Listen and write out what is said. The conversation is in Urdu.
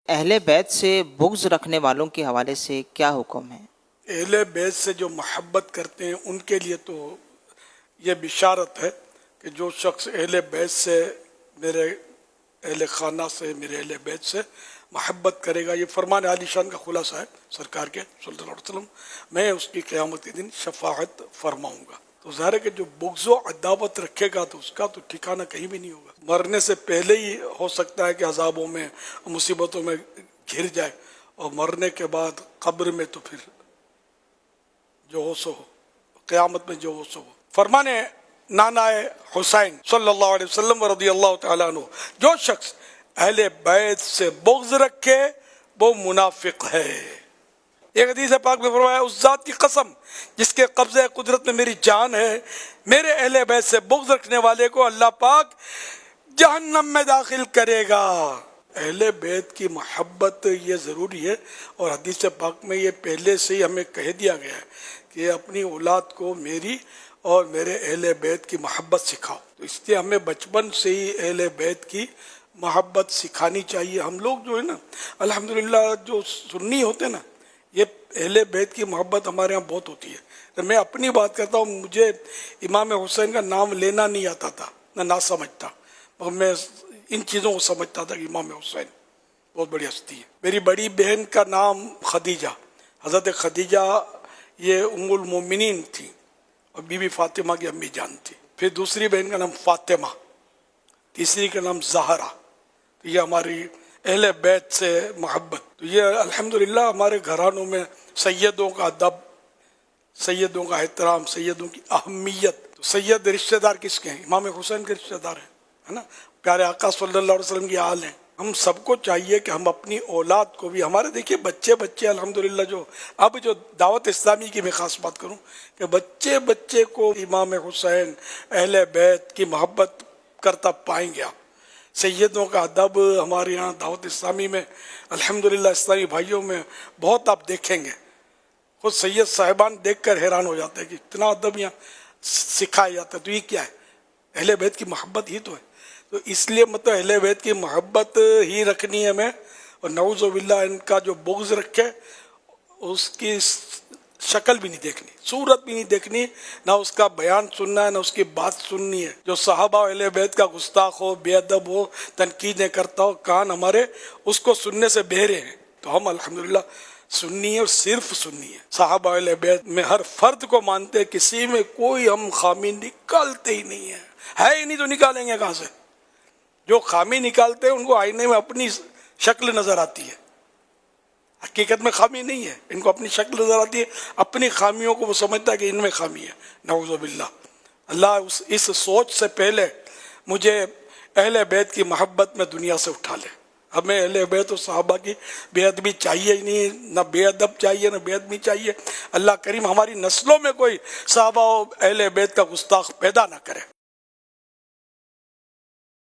اہل بیت سے بغض رکھنے والوں کے حوالے سے کیا حکم ہے؟ اہل بیت سے جو محبت کرتے ہیں ان کے لیے تو یہ بشارت ہے کہ جو شخص اہل بیت سے، میرے اہل خانہ سے، میرے اہل بیت سے محبت کرے گا، یہ فرمان عالی شان کا خلاصہ ہے سرکار کے صلی اللہ علیہ وسلم، میں اس کی قیامت کے دن شفاعت فرماؤں گا۔ تو ظاہر ہے کہ جو بغض و عداوت رکھے گا تو اس کا تو ٹھکانہ کہیں بھی نہیں ہوگا، مرنے سے پہلے ہی ہو سکتا ہے کہ عذابوں میں، مصیبتوں میں گھر جائے، اور مرنے کے بعد قبر میں تو پھر جو ہو سو ہو، قیامت میں جو ہو سو ہو۔ فرمانے نانا حسین صلی اللہ علیہ وسلم رضی اللہ تعالیٰ عنہ، جو شخص اہل بیت سے بغض رکھے وہ منافق ہے۔ ایک حدیث پاک میں فرمایا، اس ذات کی قسم جس کے قبضہ قدرت میں میری جان ہے، میرے اہل بیت سے بغض رکھنے والے کو اللہ پاک جہنم میں داخل کرے گا۔ اہل بیت کی محبت یہ ضروری ہے، اور حدیث پاک میں یہ پہلے سے ہی ہمیں کہہ دیا گیا ہے کہ اپنی اولاد کو میری اور میرے اہل بیت کی محبت سکھاؤ۔ تو اس لیے ہمیں بچپن سے ہی اہل بیت کی محبت سکھانی چاہیے۔ ہم لوگ جو ہے نا الحمدللہ جو سنی ہوتے ہیں نا، یہ اہل بیت کی محبت ہمارے یہاں بہت ہوتی ہے۔ میں اپنی بات کرتا ہوں، مجھے امام حسین کا نام لینا نہیں آتا تھا، نہ سمجھتا، اور میں ان چیزوں کو سمجھتا تھا کہ امام حسین بہت بڑی ہستی ہے۔ میری بڑی بہن کا نام خدیجہ، حضرت خدیجہ یہ ام المومنین تھی، اور بی بی فاطمہ کی امی جان تھی۔ پھر دوسری بہن کا نام فاطمہ، تیسری کا نام زہرا۔ تو یہ ہماری اہل بیت سے محبت، تو یہ الحمدللہ ہمارے گھرانوں میں سیدوں کا ادب، سیدوں کا احترام، سیدوں کی اہمیت۔ تو سید رشتہ دار کس کے ہیں؟ امام حسین کے رشتہ دار ہیں، ہے نا، پیارے آقا صلی اللہ علیہ وسلم کی آل ہیں۔ ہم سب کو چاہیے کہ ہم اپنی اولاد کو بھی، ہمارے دیکھیے بچے الحمدللہ جو دعوت اسلامی کی میں خاص بات کروں کہ بچے کو امام حسین اہل بیت کی محبت کرتا پائیں گے آپ۔ سیدوں کا ادب ہمارے یہاں دعوت اسلامی میں الحمدللہ اسلامی بھائیوں میں بہت آپ دیکھیں گے، خود سید صاحبان دیکھ کر حیران ہو جاتے ہیں کہ اتنا ادب یہاں سکھایا جاتا ہے۔ تو یہ کیا ہے؟ اہل بیت کی محبت ہی تو ہے۔ تو اس لیے مطلب اہل بیت کی محبت ہی رکھنی ہے ہمیں، اور نعوذ باللہ ان کا جو بغض رکھے اس کی شکل بھی نہیں دیکھنی، صورت بھی نہیں دیکھنی، نہ اس کا بیان سننا ہے، نہ اس کی بات سننی ہے۔ جو صحابہ اہل بیت کا گستاخ ہو، بے ادب ہو، تنقیدیں کرتا ہو، کان ہمارے اس کو سننے سے بہرے ہیں۔ تو ہم الحمدللہ سننی ہے، اور صرف سننی ہے۔ صحابہ اہل بیت میں ہر فرد کو مانتے ہیں، کسی میں کوئی ہم خامی نکالتے ہی نہیں ہے ہی نہیں، تو نکالیں گے کہاں سے؟ جو خامی نکالتے ہیں ان کو آئینے میں اپنی شکل نظر آتی ہے، حقیقت میں خامی نہیں ہے، ان کو اپنی شکل نظر آتی ہے، اپنی خامیوں کو وہ سمجھتا ہے کہ ان میں خامی ہے۔ نعوذ باللہ، اللہ اس سوچ سے پہلے مجھے اہل بیت کی محبت میں دنیا سے اٹھا لے۔ ہمیں اہل بیت و صحابہ کی بے ادبی چاہیے ہی نہیں، نہ بے ادب چاہیے، نہ بے ادبی چاہیے۔ اللہ کریم ہماری نسلوں میں کوئی صحابہ و اہل بیت کا گستاخ پیدا نہ کرے۔